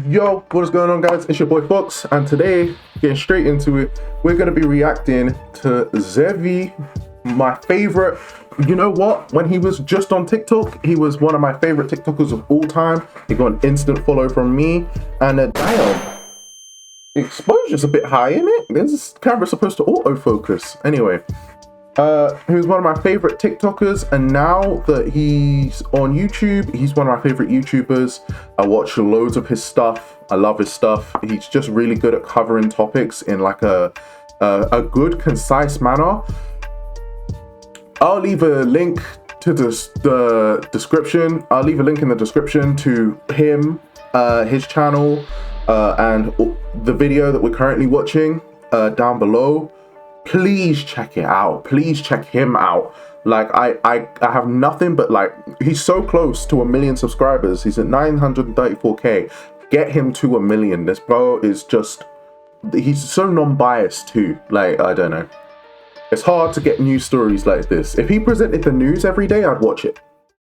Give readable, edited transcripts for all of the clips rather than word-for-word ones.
Yo, what is going on, guys? It's your boy Fox, and today, getting straight into it, we're going to be reacting to Zevi, my favorite. You know what? When he was just on TikTok, he was one of my favorite TikTokers of all time. He got an instant follow from me, and damn, the exposure's a bit high, isn't it? This camera's supposed to autofocus. Anyway, he was one of my favorite TikTokers, and now that he's on YouTube, he's one of my favorite YouTubers. I watch loads of his stuff. I love his stuff. He's just really good at covering topics in like a good, concise manner. I'll leave a link to the description. I'll leave a link in the description to him, his channel, and the video that we're currently watching down below. Please check it out. Please check him out. Like I have nothing but like, he's so close to 1 million subscribers. He's at 934k. Get him to 1 million. This bro is just, he's so non-biased too. Like, I don't know. It's hard to get news stories like this. If he presented the news every day, I'd watch it.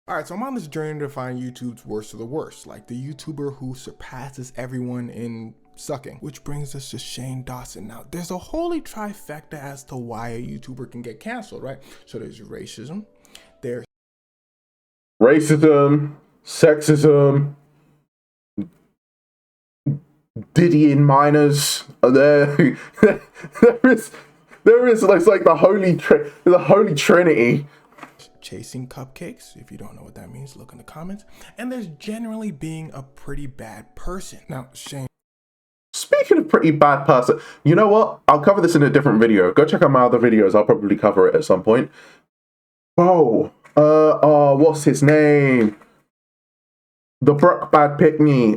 Alright, so I'm on this journey to find YouTube's worst of the worst, like the YouTuber who surpasses everyone in sucking. Which brings us to Shane Dawson. Now, there's a holy trifecta as to why a YouTuber can get canceled, right? So there's racism, there's sexism, Diddying minors. There is it's like the holy trinity. chasing cupcakes. If you don't know what that means, look in the comments. And there's generally being a pretty bad person. Now, Shane. Speaking of pretty bad person, you know what? I'll cover this in a different video. Go check out my other videos. I'll probably cover it at some point. Oh, what's his name? The Brock Bad Pickney.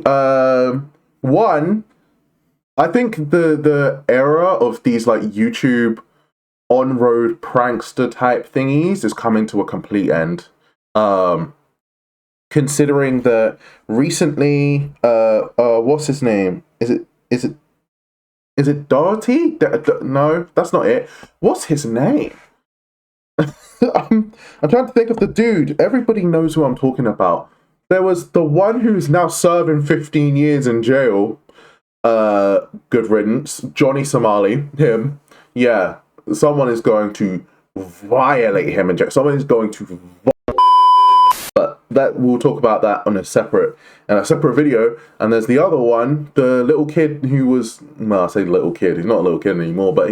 One, I think the era of these like YouTube on-road prankster type thingies is coming to a complete end. Considering that recently, what's his name? Is it Doherty? No, that's not it. What's his name? I'm trying to think of the dude. Everybody knows who I'm talking about. There was the one who's now serving 15 years in jail. Good riddance. Johnny Somali. Him. Yeah. Someone is going to violate him in jail. Someone is going to but that we'll talk about that on a separate video. And there's the other one, the little kid who was, well, I say little kid, he's not a little kid anymore, but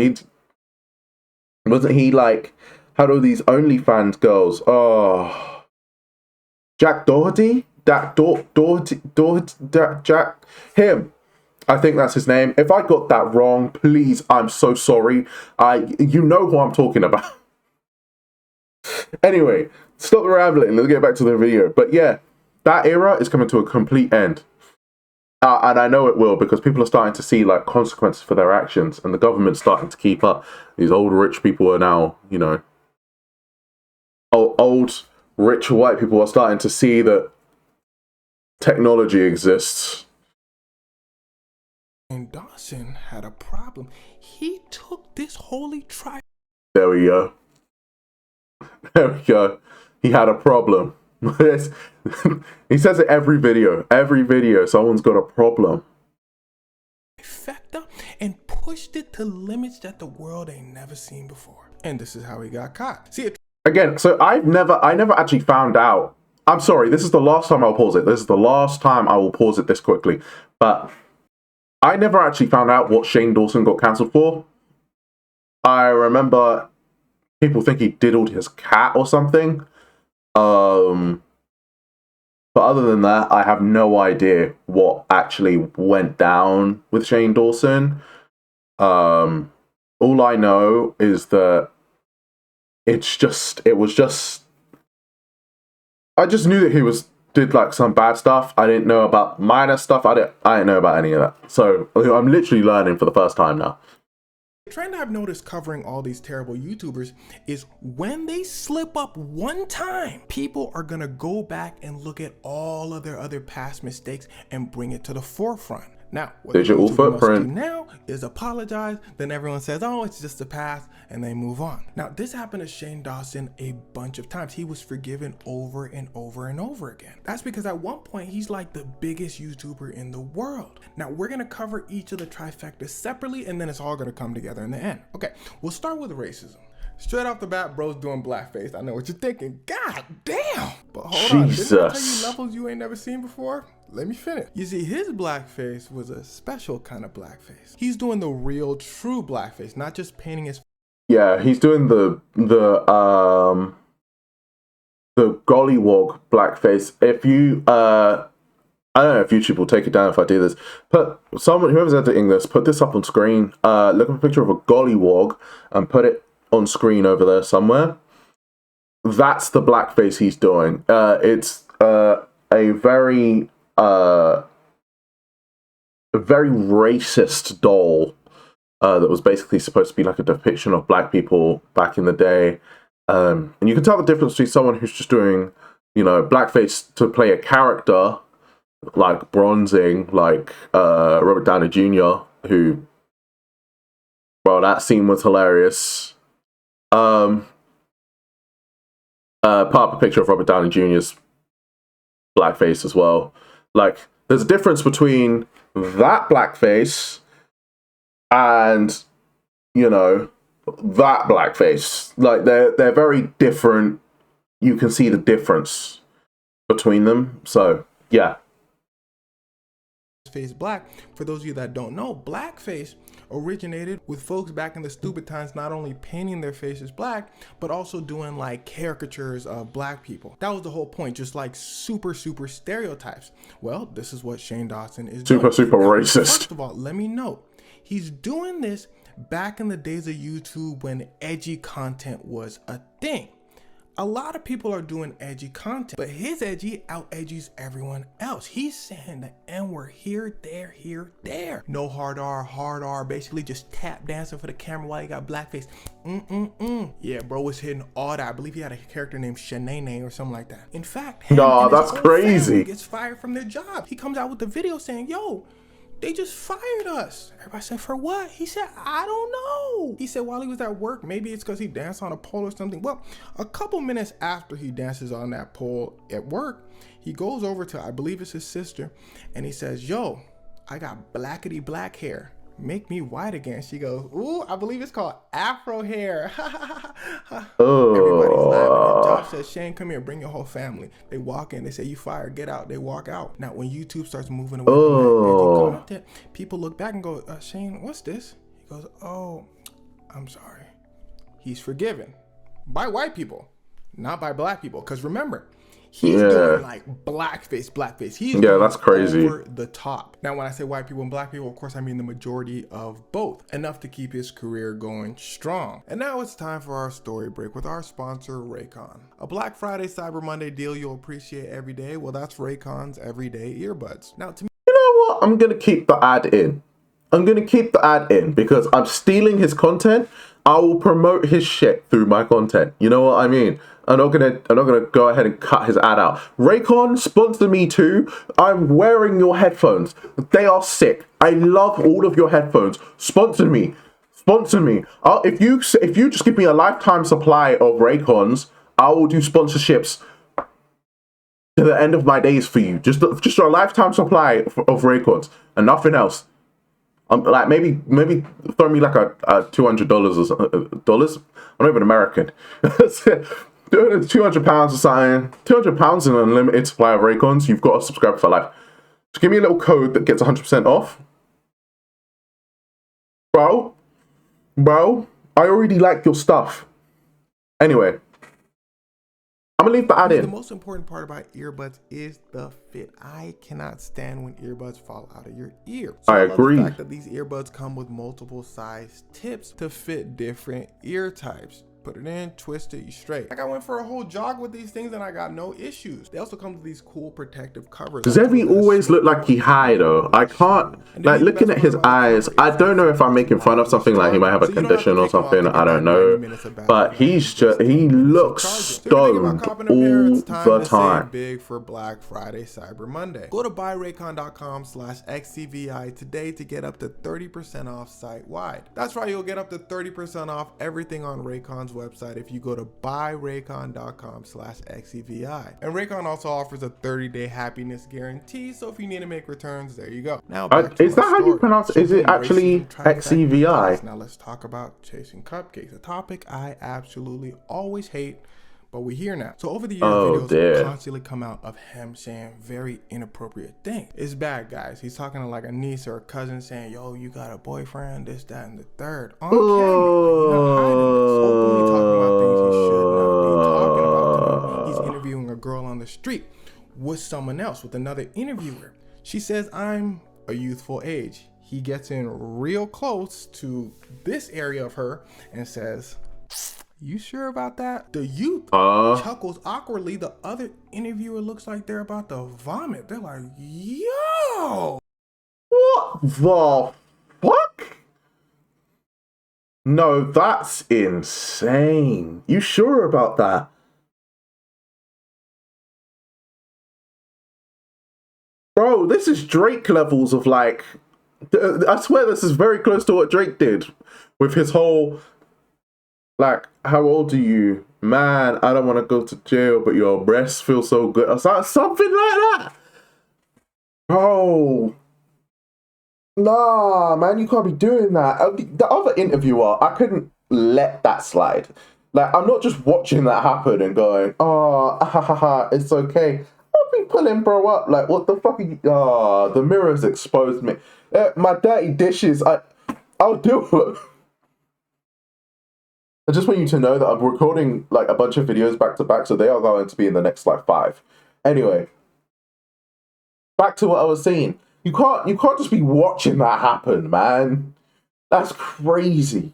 wasn't he like had all these OnlyFans girls? Oh, Jack Doherty? Jack, him. I think that's his name. If I got that wrong, please, I'm so sorry. You know who I'm talking about. Anyway, stop the rambling. Let's get back to the video. But yeah, that era is coming to a complete end. And I know it will, because people are starting to see like consequences for their actions, and the government's starting to keep up. These old rich people are now, you know, old rich white people are starting to see that technology exists. And Dawson had a problem. He took this holy tri. There we go. There we go. He had a problem. He says it every video. Every video, someone's got a problem. And pushed it to limits that the world ain't never seen before. And this is how he got caught. See it again. So I never actually found out. I'm sorry. This is the last time I'll pause it. This is the last time I will pause it this quickly. But I never actually found out what Shane Dawson got cancelled for. I remember people think he diddled his cat or something. But other than that, I have no idea what actually went down with Shane Dawson. All I know is that I just knew that he did like some bad stuff. I didn't know about minor stuff. I didn't know about any of that. So I'm literally learning for the first time now. The trend I've noticed covering all these terrible YouTubers is when they slip up one time, people are gonna go back and look at all of their other past mistakes and bring it to the forefront. Now, what Digital the YouTuber footprint. must do now is apologize. Then everyone says, oh, it's just a past, and they move on. Now, this happened to Shane Dawson a bunch of times. He was forgiven over and over and over again. That's because at one point, he's like the biggest YouTuber in the world. Now, we're going to cover each of the trifectas separately, and then it's all going to come together in the end. Okay, we'll start with racism. Straight off the bat, bro's doing blackface. I know what you're thinking. God damn. But hold on. Didn't I tell you levels you ain't never seen before? Let me finish. You see, his blackface was a special kind of blackface. He's doing the real, true blackface, not just painting his... Yeah, he's doing the gollywog blackface. If you, I don't know if YouTube will take it down if I do this. Put someone, whoever's editing this, put this up on screen. Look at a picture of a gollywog and put it on screen over there somewhere. That's the blackface he's doing. It's a very racist doll that was basically supposed to be like a depiction of black people back in the day. And you can tell the difference between someone who's just doing, blackface to play a character, like bronzing, like Robert Downey Jr., who, well, that scene was hilarious. Put up a picture of Robert Downey Jr.'s blackface as well. Like, there's a difference between that blackface and, that blackface. Like, they're very different. You can see the difference between them. So, yeah. Face black. For those of you that don't know, blackface originated with folks back in the stupid times not only painting their faces black, but also doing like caricatures of black people. That was the whole point, just like super stereotypes. Well, this is what Shane Dawson is doing. Super racist. First of all, let me note, he's doing this back in the days of YouTube when edgy content was a thing. A lot of people are doing edgy content, but his edgy out-edgies everyone else. He's saying the N-word here, there. No hard R, basically just tap dancing for the camera while you got blackface. Yeah, bro was hitting all that. I believe he had a character named Shanae or something like that. In fact, that's crazy. Gets fired from their job. He comes out with the video saying, yo, they just fired us. Everybody said, for what? He said, I don't know. He said while he was at work, maybe it's because he danced on a pole or something. Well, a couple minutes after he dances on that pole at work, he goes over to, I believe it's his sister, and he says, yo, I got blackety black hair. Make me white again. She goes, ooh, I believe it's called Afro hair. Everybody's laughing. And Josh says, Shane, come here, bring your whole family. They walk in, they say, you fired, get out. They walk out. Now, when YouTube starts moving away from that edgy content, people look back and go, Shane, what's this? He goes, oh, I'm sorry. He's forgiven by white people, not by black people. Because remember, he's doing like blackface. He's that's crazy. Over the top. Now, when I say white people and black people, of course, I mean the majority of both. Enough to keep his career going strong. And now it's time for our story break with our sponsor, Raycon. A Black Friday, Cyber Monday deal you'll appreciate every day. Well, that's Raycon's everyday earbuds. Now, to me, you know what? I'm gonna keep the ad in. Because I'm stealing his content. I will promote his shit through my content. You know what I mean? I'm not gonna go ahead and cut his ad out. Raycon, sponsor me too. I'm wearing your headphones. They are sick. I love all of your headphones. Sponsor me. If you just give me a lifetime supply of Raycons, I will do sponsorships to the end of my days for you. Just a lifetime supply of Raycons and nothing else. Like maybe throw me like a $200 or something. Dollars? I'm not even American. £200 or something. £200 in an unlimited supply of Raycons. You've got to subscribe for life. Just give me a little code that gets 100% off. Bro, I already like your stuff. Anyway, I'm gonna leave the ad in. The most important part about earbuds is the fit. I cannot stand when earbuds fall out of your ear. So I agree. The fact that these earbuds come with multiple size tips to fit different ear types. put it in, twist it, you straight. Like I went for a whole jog with these things and I got no issues. They also come with these cool protective covers. Zevi always looked like he high though. I can't, like looking at his eyes, I don't know if I'm making fun of something, like he might have a condition or something, I don't know. But he looks stoned all the time. Big for Black Friday, Cyber Monday. Go to buyraycon.com/xcvi today to get up to 30% off site-wide. That's right, you'll get up to 30% off everything on Raycon's website if you go to buyraycon.com/xcvi. And Raycon also offers a 30-day happiness guarantee, so if you need to make returns, there you go. Now, is that how you pronounce it? Is it actually XCVI? Now let's talk about chasing cupcakes, a topic I absolutely always hate, but we're here now. So over the years, videos constantly come out of him saying very inappropriate things. It's bad, guys. He's talking to like a niece or a cousin saying, yo, you got a boyfriend, this, that, and the third. On camera, like, you're not hiding it. He's openly talking about things he should not be talking about to them. He's interviewing a girl on the street with someone else, with another interviewer. She says, I'm a youthful age. He gets in real close to this area of her and says, you sure about that? The youth chuckles awkwardly. The other interviewer looks like they're about to vomit. They're like, yo! What the fuck? No, that's insane. You sure about that? Bro, this is Drake levels of like, I swear this is very close to what Drake did with his whole, like, how old are you? Man, I don't want to go to jail, but your breasts feel so good. Or something like that. Bro. Nah, man, you can't be doing that. The other interviewer, I couldn't let that slide. Like, I'm not just watching that happen and going, oh, ha ha ha, it's okay. I'll be pulling bro up. Like, what the fuck are you? Oh, the mirrors exposed me. My dirty dishes, I'll do it. I just want you to know that I'm recording like a bunch of videos back to back, so they are going to be in the next like 5. Anyway, back to what I was saying. You can't just be watching that happen, man. That's crazy.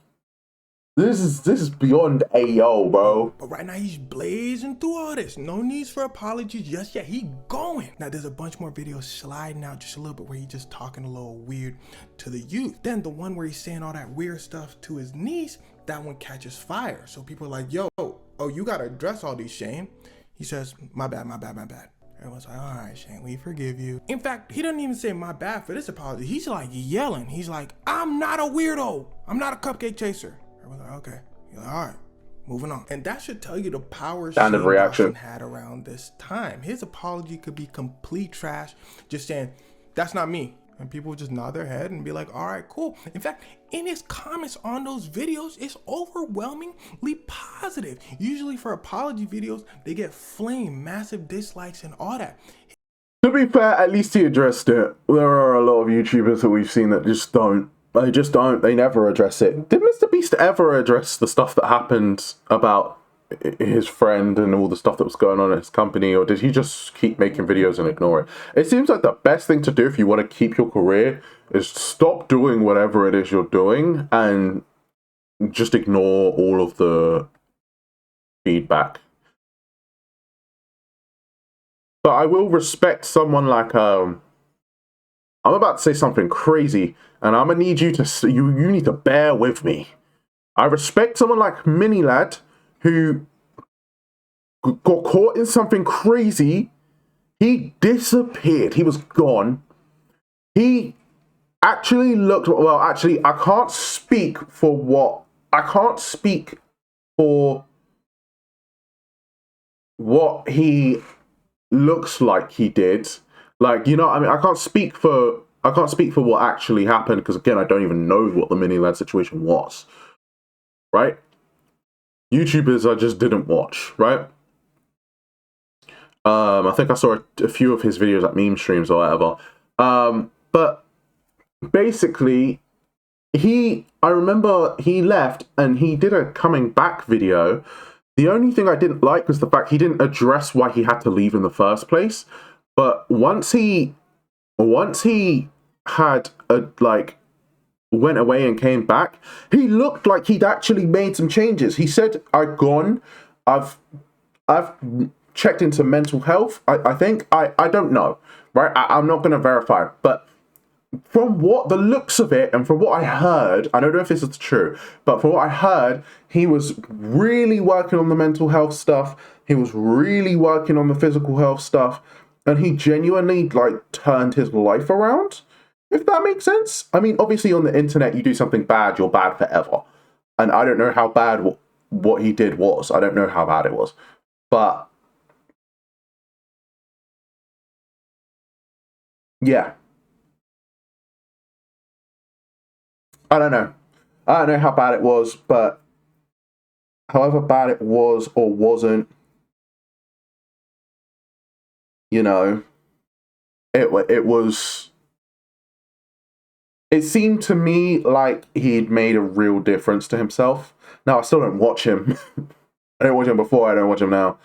This is beyond AO, bro. But right now he's blazing through all this. No needs for apologies just yet. He going. Now there's a bunch more videos sliding out just a little bit where he's just talking a little weird to the youth. Then the one where he's saying all that weird stuff to his niece, that one catches fire. So people are like, yo, oh, you gotta address all these, Shane. He says, my bad. Everyone's like, all right, Shane, we forgive you. In fact, he doesn't even say my bad for this apology. He's like yelling. He's like, I'm not a weirdo. I'm not a cupcake chaser. Everyone's like, okay. He's like, all right, moving on. And that should tell you the power Shane Dawson had around this time. His apology could be complete trash, just saying, that's not me. And people just nod their head and be like, all right, cool. In fact, in his comments on those videos, it's overwhelmingly positive. Usually for apology videos, they get flamed, massive dislikes and all that. To be fair, at least he addressed it. There are a lot of YouTubers that we've seen that just don't. They just don't. They never address it. Did Mr. Beast ever address the stuff that happened about his friend and all the stuff that was going on at his company, or did he just keep making videos and ignore it? It seems like the best thing to do if you want to keep your career is stop doing whatever it is you're doing and just ignore all of the feedback. But I will respect someone like I'm about to say something crazy, and I'm gonna need you to you need to bear with me. I respect someone like Mini Lad, who got caught in something crazy. He disappeared. He was gone. He actually looked, well, actually, I can't speak for what he looks like he did. Like, you know, I mean, I can't speak for what actually happened, because again, I don't even know what the Mini Lad situation was. Right? YouTubers I just didn't watch, right? I think I saw a few of his videos at meme streams or whatever. But basically, I remember he left and he did a coming back video. The only thing I didn't like was the fact he didn't address why he had to leave in the first place. But once he had went away and came back, he looked like he'd actually made some changes. He said, I've checked into mental health. I think I don't know, right? I'm not going to verify, but from what the looks of it and from what I heard, I don't know if this is true, but from what I heard, he was really working on the mental health stuff. He was really working on the physical health stuff, and he genuinely like turned his life around. If that makes sense. I mean, obviously on the internet, you do something bad, you're bad forever. And I don't know how bad what he did was. I don't know how bad it was. But yeah, I don't know. I don't know how bad it was, but however bad it was or wasn't, you know, it was. It seemed to me like he'd made a real difference to himself. Now I still don't watch him. I didn't watch him before. I don't watch him now.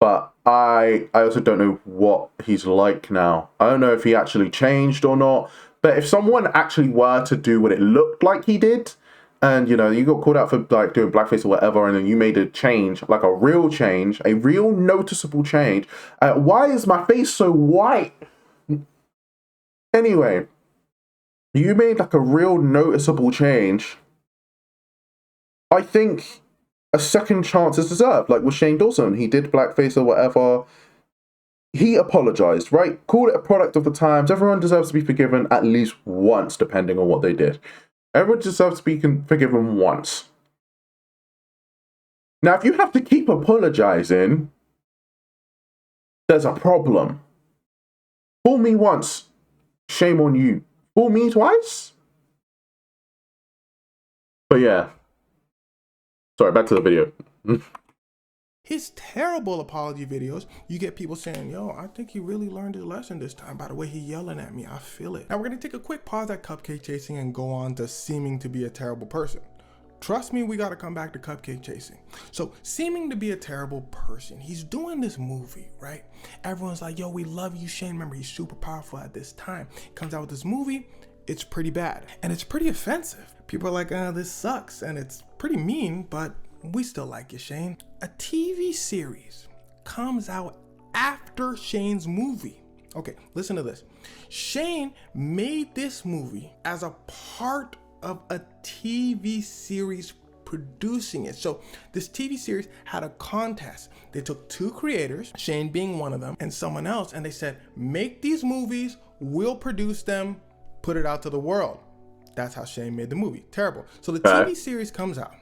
But I also don't know what he's like now. I don't know if he actually changed or not. But if someone actually were to do what it looked like he did, and you know, you got called out for like doing blackface or whatever, and then you made a change, like a real change, a real noticeable change. Why is my face so white? Anyway, you made like a real noticeable change. I think a second chance is deserved. Like with Shane Dawson, he did blackface or whatever. He apologized, right? Called it a product of the times. Everyone deserves to be forgiven at least once, depending on what they did. Everyone deserves to be forgiven once. Now, if you have to keep apologizing, there's a problem. Fool me once, shame on you. Fool me twice? But yeah. Sorry, back to the video. His terrible apology videos, you get people saying, yo, I think he really learned his lesson this time. By the way, he yelling at me, I feel it. Now we're gonna take a quick pause at cupcake chasing and go on to seeming to be a terrible person. Trust me, we gotta come back to cupcake chasing. So seeming to be a terrible person, he's doing this movie, right? Everyone's like, yo, we love you, Shane. Remember, he's super powerful at this time. Comes out with this movie, it's pretty bad. And it's pretty offensive. People are like, this sucks. And it's pretty mean, but we still like you, Shane. A TV series comes out after Shane's movie. Okay, listen to this. Shane made this movie as a part of a TV series producing it. So this TV series had a contest. They took two creators, Shane being one of them, and someone else, and they said, make these movies, we'll produce them, put it out to the world. That's how Shane made the movie. Terrible. So the TV series comes out.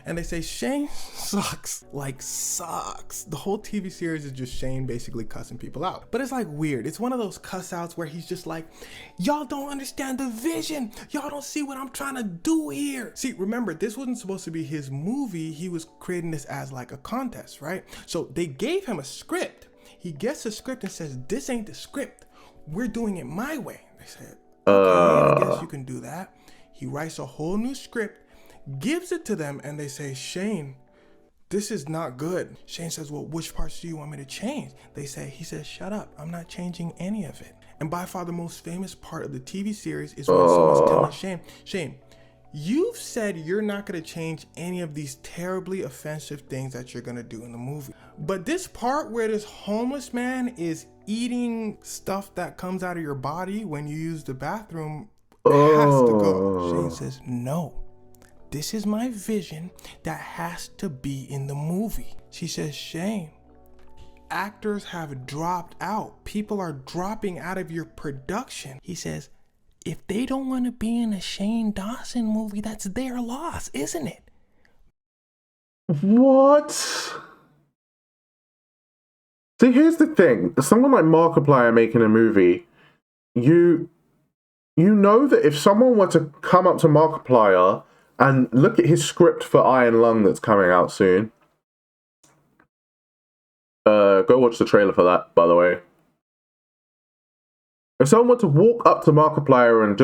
And they say Shane sucks, like sucks. The whole TV series is just Shane basically cussing people out. But it's like weird. It's one of those cuss outs where he's just like, y'all don't understand the vision. Y'all don't see what I'm trying to do here. See, remember, this wasn't supposed to be his movie. He was creating this as like a contest, right? So they gave him a script. He gets the script and says, this ain't the script. We're doing it my way. They said, okay, I guess you can do that. He writes a whole new script, gives it to them, and they say, Shane, this is not good. Shane says, well, which parts do you want me to change? He says, shut up. I'm not changing any of it. And by far the most famous part of the TV series is when someone's telling Shane, you've said you're not going to change any of these terribly offensive things that you're going to do in the movie. But this part where this homeless man is eating stuff that comes out of your body when you use the bathroom has to go. Shane says, no. This is my vision that has to be in the movie. She says, Shane, actors have dropped out. People are dropping out of your production. He says, if they don't want to be in a Shane Dawson movie, that's their loss, isn't it? What? See, here's the thing. Someone like Markiplier making a movie, you know that if someone were to come up to Markiplier and look at his script for Iron Lung that's coming out soon. Go watch the trailer for that, by the way. If someone were to walk up to Markiplier and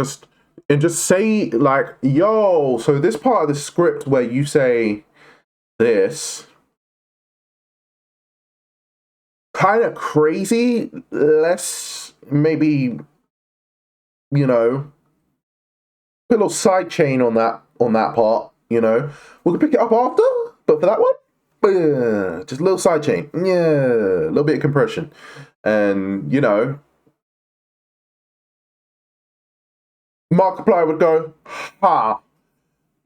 just say, like, yo, so this part of the script where you say this, kind of crazy, less maybe, you know, Put a little side chain on that part, you know. We can pick it up after, but for that one, just a little side chain. Yeah, a little bit of compression. And, you know, Markiplier would go, ha,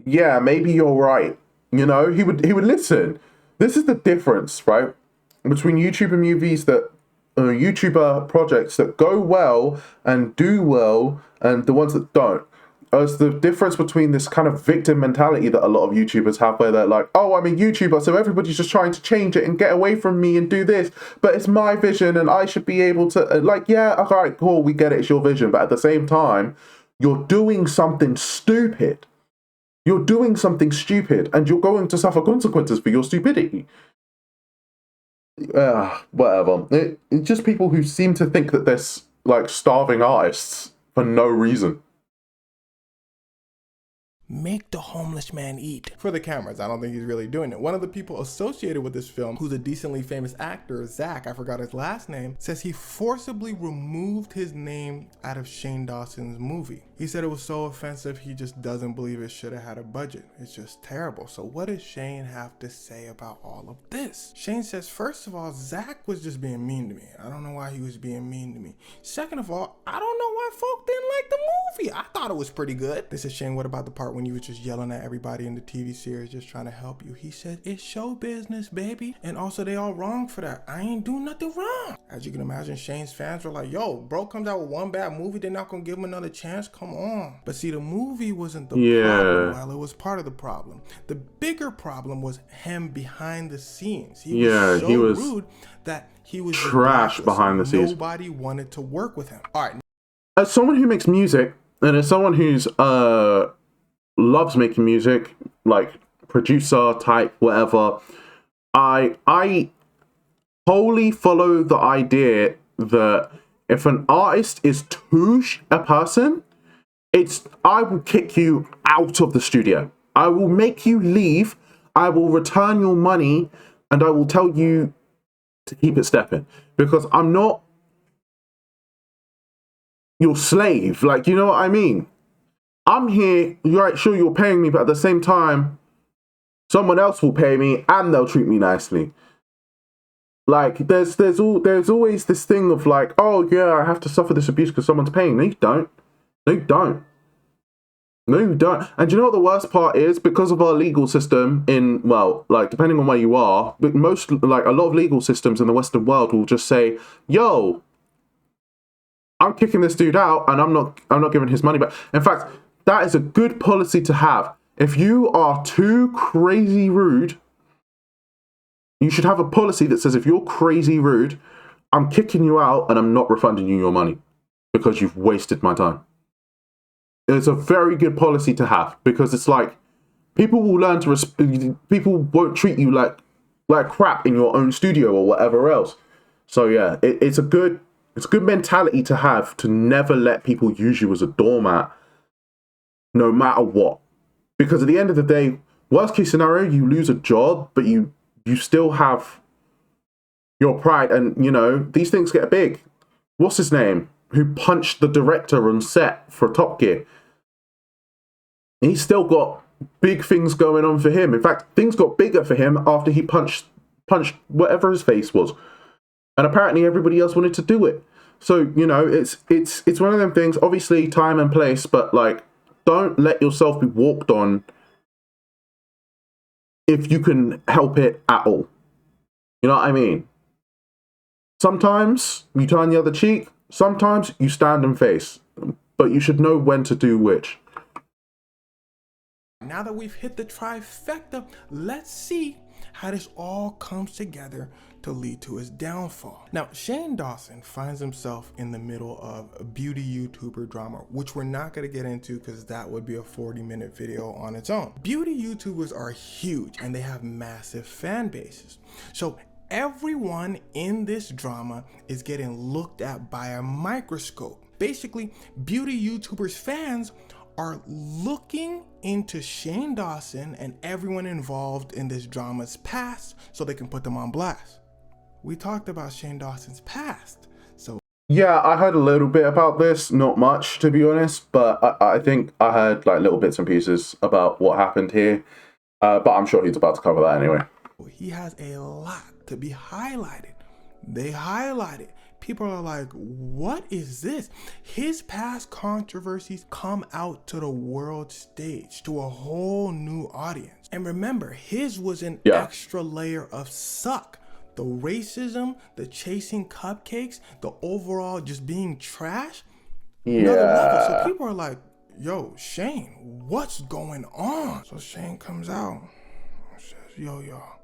yeah, maybe you're right. You know, he would listen. This is the difference, right? Between YouTube and movies that YouTuber projects that go well and do well and the ones that don't. As the difference between this kind of victim mentality that a lot of YouTubers have, where they're like, oh, I'm a YouTuber, so everybody's just trying to change it and get away from me and do this, but it's my vision and I should be able to, like, yeah, all right, cool, we get it, it's your vision, but at the same time, you're doing something stupid. You're doing something stupid and you're going to suffer consequences for your stupidity. Whatever. It's just people who seem to think that they're like starving artists for no reason. Make the homeless man eat. For the cameras, I don't think he's really doing it. One of the people associated with this film, who's a decently famous actor, Zach, I forgot his last name, says he forcibly removed his name out of Shane Dawson's movie. He said it was so offensive, he just doesn't believe it should have had a budget. It's just terrible. So what does Shane have to say about all of this? Shane says, first of all, Zach was just being mean to me. I don't know why he was being mean to me. Second of all, I don't know why folk didn't like the movie. I thought it was pretty good. They said, Shane, what about the part when you was just yelling at everybody in the TV series just trying to help you? He said, it's show business, baby. And also they all wrong for that. I ain't doing nothing wrong. As you can imagine, Shane's fans were like, yo, bro comes out with one bad movie, they're not gonna give him another chance? Come on. But see, the movie wasn't the problem. Well, it was part of the problem. The bigger problem was him behind the scenes. He was so rude that he was trash behind the scenes. Nobody wanted to work with him. All right. As someone who makes music, and as someone who's loves making music, like producer type, whatever, I wholly follow the idea that if an artist is a person, I will kick you out of the studio. I will make you leave. I will return your money, and I will tell you to keep it stepping, because I'm not your slave. Like, you know what I mean? I'm here, right, sure, you're paying me, but at the same time, someone else will pay me and they'll treat me nicely. Like, there's always this thing of like, oh yeah, I have to suffer this abuse because someone's paying. No, you don't. No, you don't. No, you don't. And you know what the worst part is? Because of our legal system like, depending on where you are, but a lot of legal systems in the Western world will just say, yo, I'm kicking this dude out and I'm not giving his money back. In fact, that is a good policy to have. If you are too crazy rude, you should have a policy that says, if you're crazy rude, I'm kicking you out and I'm not refunding you your money because you've wasted my time. It's a very good policy to have, because it's like, people will learn to people won't treat you like crap in your own studio or whatever else. So yeah, it's a good mentality to have, to never let people use you as a doormat, no matter what. Because at the end of the day, worst case scenario, you lose a job, but you still have your pride. And, you know, these things get big. What's his name? Who punched the director on set for Top Gear? He's still got big things going on for him. In fact, things got bigger for him after he punched whatever his face was. And apparently everybody else wanted to do it. So, you know, it's one of them things, obviously time and place, but like, don't let yourself be walked on if you can help it at all. You know what I mean? Sometimes you turn the other cheek, sometimes you stand and face, but you should know when to do which. Now that we've hit the trifecta, let's see how this all comes together to lead to his downfall. Now, Shane Dawson finds himself in the middle of a beauty YouTuber drama, which we're not going to get into because that would be a 40-minute video on its own. Beauty YouTubers are huge and they have massive fan bases. So everyone in this drama is getting looked at by a microscope. Basically, beauty YouTubers' fans are looking into Shane Dawson and everyone involved in this drama's past so they can put them on blast. We talked about Shane Dawson's past, so Yeah, I heard a little bit about this, not much to be honest, but I think I heard like little bits and pieces about what happened here. But I'm sure he's about to cover that anyway. He has a lot to be highlighted. They highlight it. People are like, what is this? His past controversies come out to the world stage, to a whole new audience. And remember, his was an Yeah. extra layer of suck. The racism, the chasing cupcakes, the overall just being trash, another level. So Yeah. people are like, yo, Shane, what's going on? So Shane comes out and says, yo, y'all,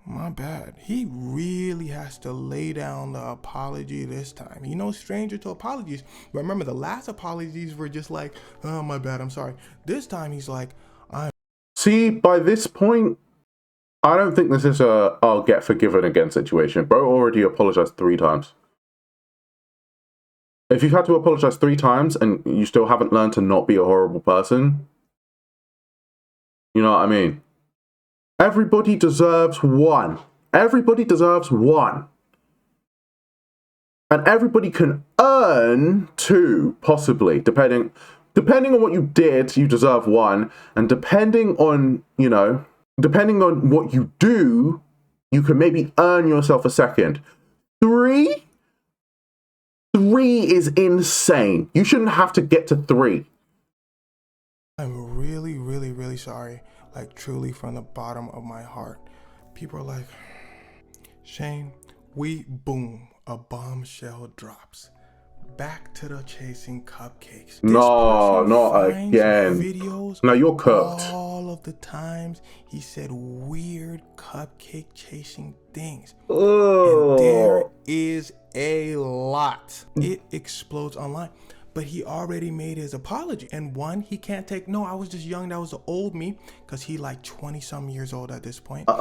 my bad. He really has to lay down the apology this time. He no stranger to apologies. But remember, the last apologies were just like, oh, my bad, I'm sorry. This time he's like, See, by this point, I don't think this is a I'll get forgiven again situation. Bro already apologized 3 times. If you've had to apologize 3 times and you still haven't learned to not be a horrible person, you know what I mean? Everybody deserves one. Everybody deserves one. And everybody can earn 2, possibly, depending on what you did, you deserve 1. And depending on, depending on what you do, you can maybe earn yourself a 2nd. 3 is insane. You shouldn't have to get to 3. I'm really, really, really sorry. Like, truly from the bottom of my heart. People are like, Shane, boom, a bombshell drops. Back to the chasing cupcakes. No, not again. Videos. No, you're cooked. All of the times he said weird cupcake chasing things. Oh. And there is a lot. It explodes online. But he already made his apology. And 1, he can't take, no, I was just young, that was the old me, because he like 20-some years old at this point. And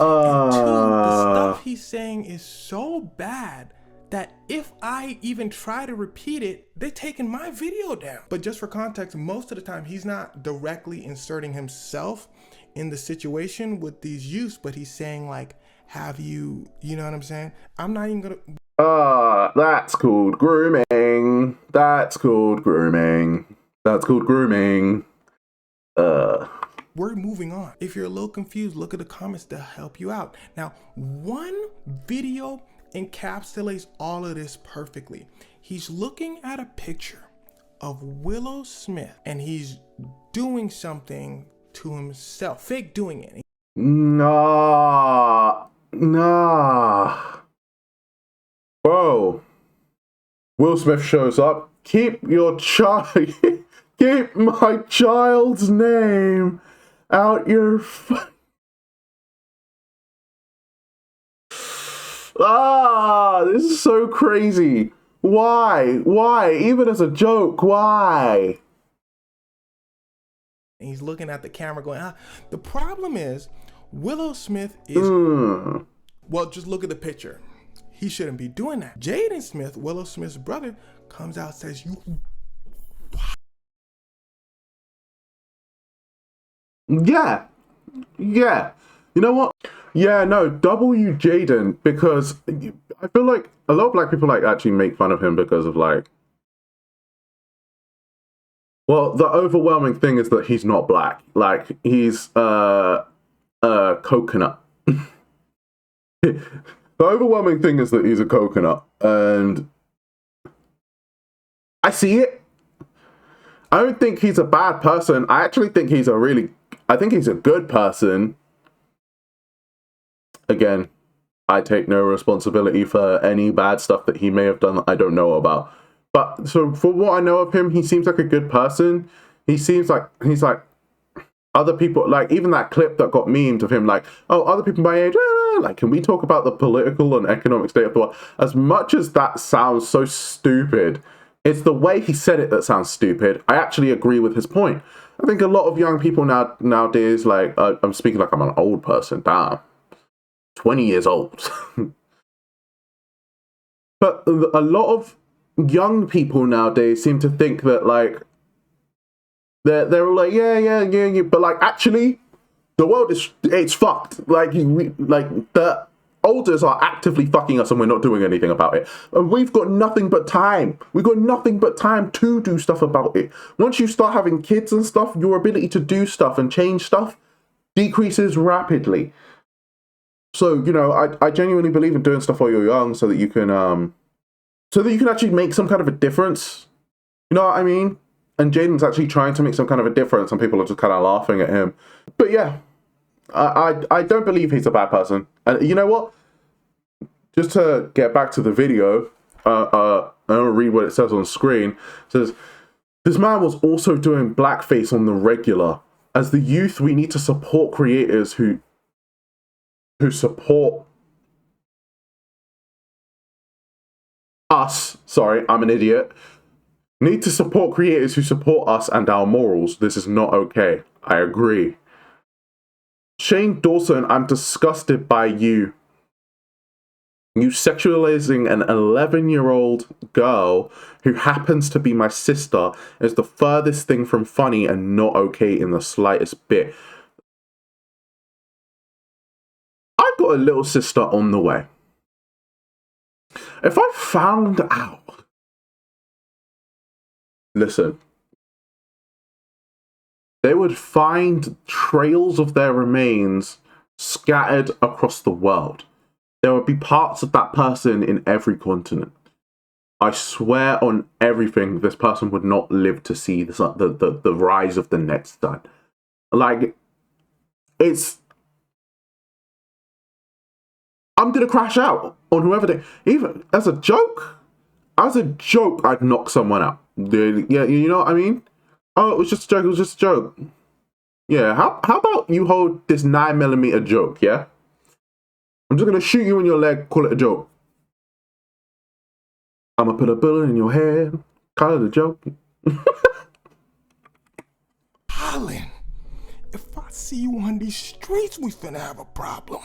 2, the stuff he's saying is so bad that if I even try to repeat it, they're taking my video down. But just for context, most of the time, he's not directly inserting himself in the situation with these youths, but he's saying like, have you know what I'm saying? I'm not even gonna... That's called grooming. That's called grooming. That's called grooming. We're moving on. If you're a little confused, look at the comments, they'll help you out. Now, one video encapsulates all of this perfectly. He's looking at a picture of Willow Smith and he's doing something to himself, fake doing it. Nah. Bro, Will Smith shows up. Keep your child, keep my child's name out your. This is so crazy. Why? Even as a joke, why? And he's looking at the camera going, The problem is, Willow Smith is, well, just look at the picture. He shouldn't be doing that. Jaden Smith, Willow Smith's brother, comes out and says, Yeah. You know what? Yeah, no, W Jaden, because I feel like a lot of black people like actually make fun of him because of like, well, the overwhelming thing is that he's not black. Like he's coconut. The overwhelming thing is that he's a coconut, and I see it. I don't think he's a bad person. I actually think I think he's a good person. Again, I take no responsibility for any bad stuff that he may have done that I don't know about. But so for what I know of him, he seems like a good person. He seems like he's like other people, like even that clip that got memed of him, like, oh, other people my age, like, can we talk about the political and economic state of the world? As much as that sounds so stupid, it's the way he said it that sounds stupid. I actually agree with his point. I think a lot of young people nowadays, like, I'm speaking like I'm an old person, damn, 20 years old. But a lot of young people nowadays seem to think that, like, they're all like, yeah, but like, actually, the world it's fucked. Like, elders are actively fucking us and we're not doing anything about it. And we've got nothing but time. We've got nothing but time to do stuff about it. Once you start having kids and stuff, your ability to do stuff and change stuff decreases rapidly. So, you know, I genuinely believe in doing stuff while you're young so that you can actually make some kind of a difference. You know what I mean? And Jaden's actually trying to make some kind of a difference and people are just kind of laughing at him. But yeah, I don't believe he's a bad person. And you know what? Just to get back to the video, I'll read what it says on screen. It says, this man was also doing blackface on the regular. As the youth, we need to support creators who support us. Sorry, I'm an idiot. Need to support creators who support us and our morals. This is not okay. I agree. Shane Dawson, I'm disgusted by you. You sexualizing an 11-year-old girl who happens to be my sister is the furthest thing from funny and not okay in the slightest bit. I've got a little sister on the way. If I found out, listen, they would find trails of their remains scattered across the world. There would be parts of that person in every continent. I swear on everything, this person would not live to see the rise of the next sun. Like, I'm gonna crash out on whoever they, even as a joke, I'd knock someone out. Yeah, you know what I mean? Oh, it was just a joke, Yeah, how about you hold this 9mm joke, yeah? I'm just gonna shoot you in your leg, call it a joke. I'm gonna put a bullet in your head, call it a joke. Colin, if I see you on these streets, we finna have a problem.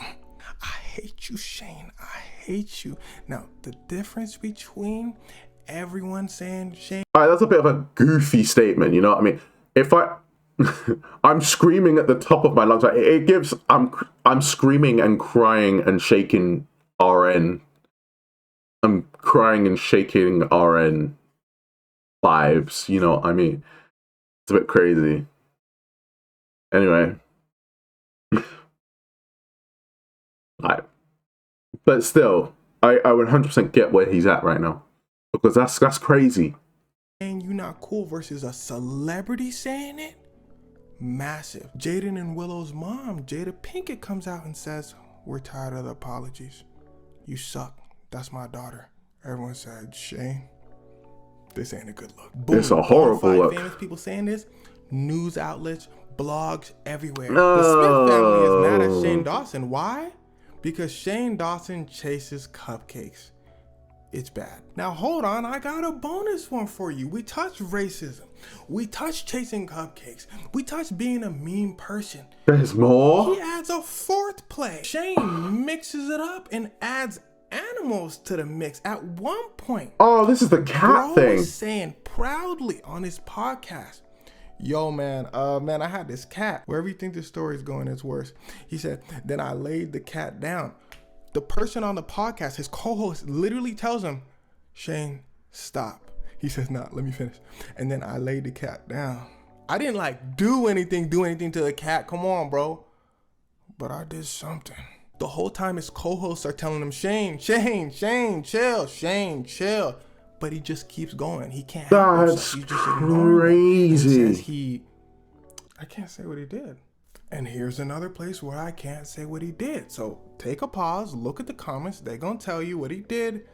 I hate you, Shane. I hate you. Now, the difference between everyone saying Shane... Alright, that's a bit of a goofy statement, you know what I mean? If I'm screaming at the top of my lungs. Like, it gives, I'm screaming and crying and shaking RN. I'm crying and shaking RN vibes, you know what I mean? It's a bit crazy. Anyway. But still, I 100% get where he's at right now. Because that's crazy. And you not cool versus a celebrity saying it? Massive. Jaden and Willow's mom, Jada Pinkett, comes out and says, we're tired of the apologies. You suck. That's my daughter. Everyone said, Shane, this ain't a good look. Boom. It's a horrible look. Famous people saying this. News outlets, blogs, everywhere. The Smith family is mad at Shane Dawson. Why? Because Shane Dawson chases cupcakes. It's bad. Now hold on, I got a bonus one for you. We touched racism. We touched chasing cupcakes. We touched being a mean person. There's more? He adds a fourth play. Shane mixes it up and adds animals to the mix at one point. Oh, this is the cat thing. Was saying proudly on his podcast, yo, man, I had this cat. Wherever you think this story is going, it's worse. He said, then I laid the cat down. The person on the podcast, his co-host, literally tells him, Shane, stop. He says, nah, let me finish. And then I laid the cat down. I didn't like do anything to the cat. Come on, bro. But I did something. The whole time his co-hosts are telling him, Shane, chill, Shane, chill. But he just keeps going. He can't help himself. He's just crazy. Says I can't say what he did. And here's another place where I can't say what he did. So take a pause, look at the comments. They're going to tell you what he did.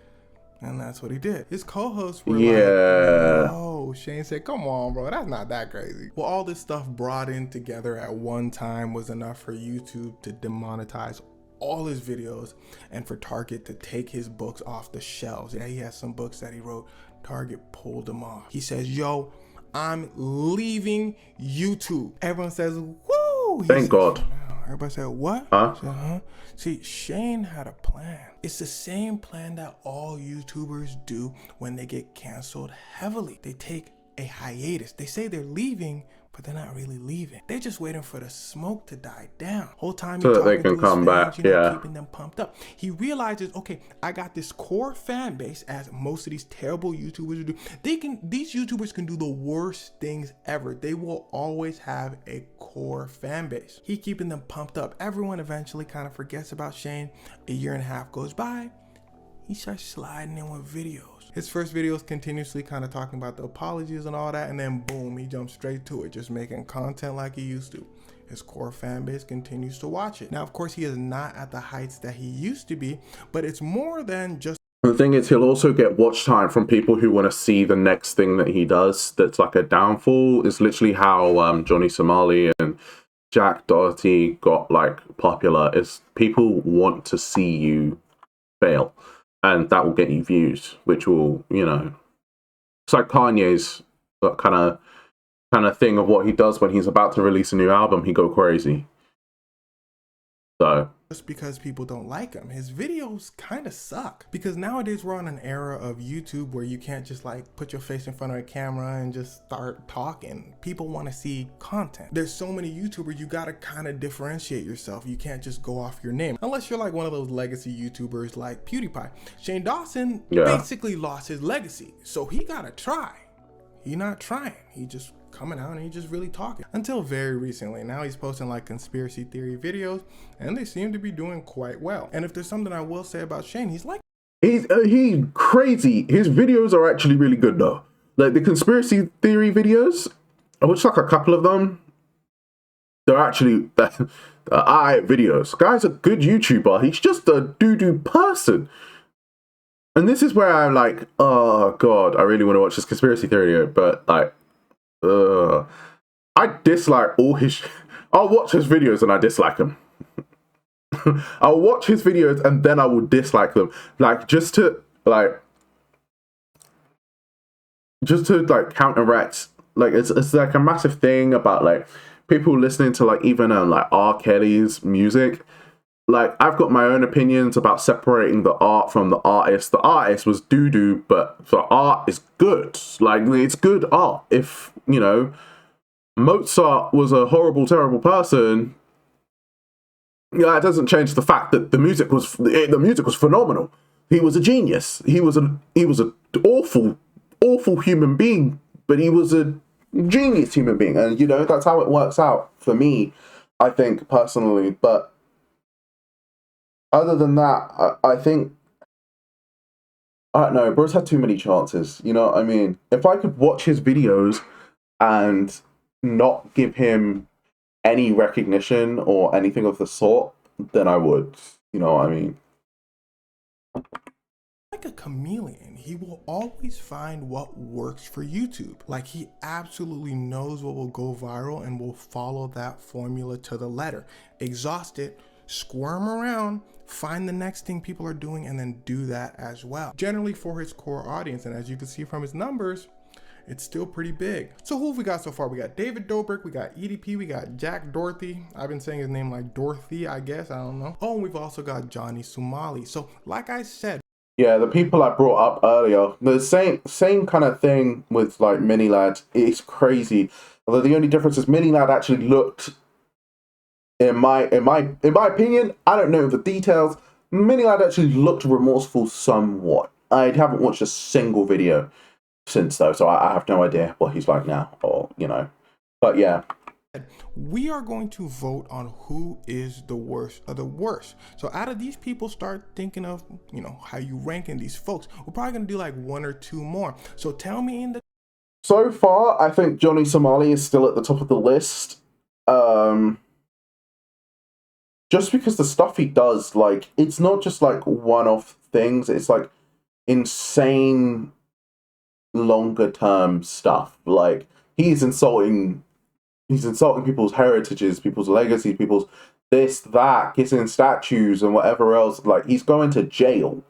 And that's what he did. His co-hosts were like, oh, Shane said, come on, bro. That's not that crazy. Well, all this stuff brought in together at one time was enough for YouTube to demonetize all his videos and for Target to take his books off the shelves. Yeah, he has some books that he wrote. Target pulled them off. He says, yo, I'm leaving YouTube. Everyone says, woo! Thank God. Everybody said, what? Huh? Said, huh? See, Shane had a plan. It's the same plan that all YouTubers do when they get canceled heavily. They take a hiatus. They say they're leaving, but they're not really leaving. They're just waiting for the smoke to die down. Whole time So he's that they talking can to his come fans, back, you know, yeah. keeping them pumped up. He realizes, okay, I got this core fan base, as most of these terrible YouTubers do. These YouTubers can do the worst things ever. They will always have a core fan base. He keeping them pumped up. Everyone eventually kind of forgets about Shane. A year and a half goes by. He starts sliding in with videos. His first video is continuously kind of talking about the apologies and all that, and then boom, he jumps straight to it, just making content like he used to. His core fan base continues to watch it. Now, of course, he is not at the heights that he used to be, but it's more than just... The thing is, he'll also get watch time from people who want to see the next thing that he does that's like a downfall. Is literally how Johnny Somali and Jack Doherty got like popular. Is people want to see you fail, and that will get you views, which will, you know, it's like Kanye's kind of thing of what he does when he's about to release a new album. He go crazy. So just because people don't like him. His videos kind of suck, because nowadays we're on an era of YouTube where you can't just like put your face in front of a camera and just start talking. People want to see content. There's so many YouTubers, you gotta kind of differentiate yourself. You can't just go off your name, unless you're like one of those legacy YouTubers like PewDiePie. Shane Dawson basically lost his legacy, so he gotta try. He's not trying, he just coming out and he just really talking. Until very recently, now he's posting like conspiracy theory videos, and they seem to be doing quite well. And if there's something I will say about Shane, he's crazy. His videos are actually really good though. Like the conspiracy theory videos, I watched like a couple of them. They're actually alright videos. Guy's a good YouTuber. He's just a doo-doo person. And this is where I'm like, oh god, I really want to watch this conspiracy theory video, but like, I dislike all his. I'll watch his videos and I dislike them. I'll watch his videos and then I will dislike them, like just to counteract. Like it's like a massive thing about like people listening to like even like R. Kelly's music. Like I've got my own opinions about separating the art from the artist. The artist was doo-doo, but the art is good. Like it's good art. If you know, Mozart was a horrible, terrible person, yeah, it doesn't change the fact that the music was phenomenal. He was a genius. He was an awful human being, but he was a genius human being, and you know that's how it works out for me, I think personally. But other than that, I think I don't know. Bro's had too many chances. You know what I mean? If I could watch his videos and not give him any recognition or anything of the sort, then I would. You know what I mean? Like a chameleon, he will always find what works for YouTube. Like he absolutely knows what will go viral and will follow that formula to the letter. Exhaust it, squirm around, find the next thing people are doing, and then do that as well. Generally for his core audience, and as you can see from his numbers, it's still pretty big. So who have we got so far? We got David Dobrik, we got EDP, we got Jack Doherty. I've been saying his name like Dorothy, I guess, I don't know. Oh, and we've also got Johnny Somali. So like I said, yeah, the people I brought up earlier, the same kind of thing with like Mini Lad. It's crazy. Although the only difference is Mini Lad actually looked, in my opinion, I don't know the details. Mini Lad actually looked remorseful somewhat. I haven't watched a single video since though, so I have no idea what he's like now, or you know. But yeah, we are going to vote on who is the worst of the worst. So out of these people, start thinking of, you know, how you ranking these folks. We're probably gonna do like one or two more. So tell me in the... So far, I think Johnny Somali is still at the top of the list. Just because the stuff he does, like, it's not just like one-off things. It's like insane longer term stuff. Like he's insulting people's heritages, people's legacies, people's this, that, kissing statues and whatever else. Like he's going to jail.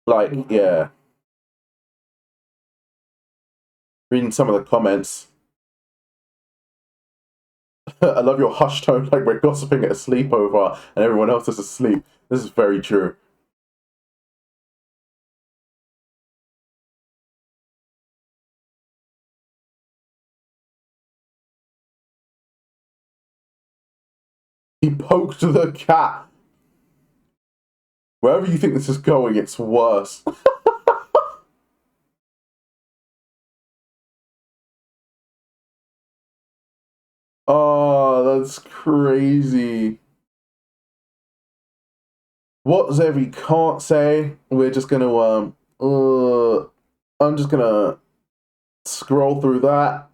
Like, yeah. Reading some of the comments. I love your hush tone, like we're gossiping at a sleepover and everyone else is asleep. This is very true. He poked the cat. Wherever you think this is going, it's worse. Oh, that's crazy. What Zevi can't say, we're just gonna I'm just gonna scroll through that,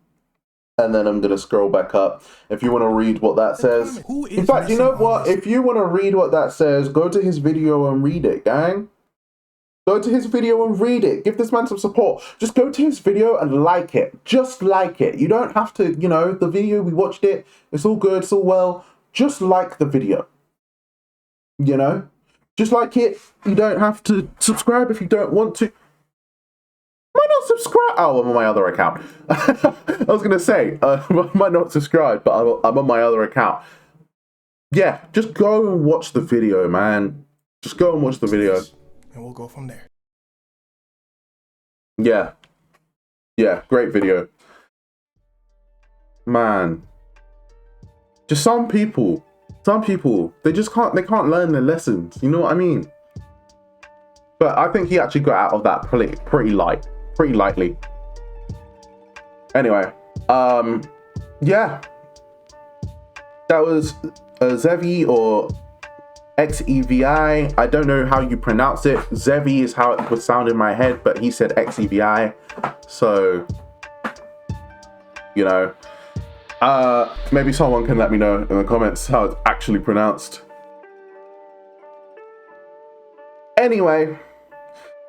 and then I'm gonna scroll back up. If you want to read what that says. In fact, you know what? If you want to read what that says, go to his video and read it, gang. Go to his video and read it. Give this man some support. Just go to his video and like it. Just like it. You don't have to, you know, the video, we watched it. It's all good. It's all well. Just like the video. You know? Just like it. You don't have to subscribe if you don't want to. Might not subscribe. Oh, I'm on my other account. I was going to say, I might not subscribe, but I'm on my other account. Yeah, just go and watch the video, man. Just go and watch the video. And we'll go from there. Yeah. Yeah, great video. Man. Just some people, they can't learn their lessons. You know what I mean? But I think he actually got out of that pretty lightly. Anyway, yeah. That was Zevi or XEVI. I don't know how you pronounce it. Zevi is how it would sound in my head, but he said XEVI. So, you know, maybe someone can let me know in the comments how it's actually pronounced. Anyway,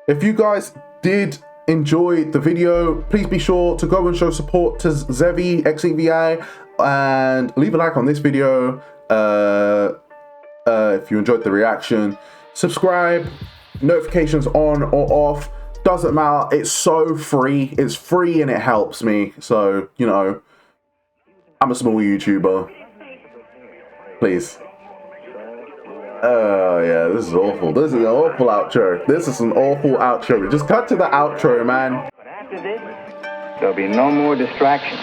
if you guys did enjoy the video, please be sure to go and show support to Zevi XEVI and leave a like on this video. If you enjoyed the reaction, subscribe, notifications on or off, doesn't matter. It's so free. It's free and it helps me. So, you know, I'm a small YouTuber. Please. Oh yeah, this is awful. This is an awful outro. This is an awful outro. Just cut to the outro, man. But after this, there'll be no more distractions.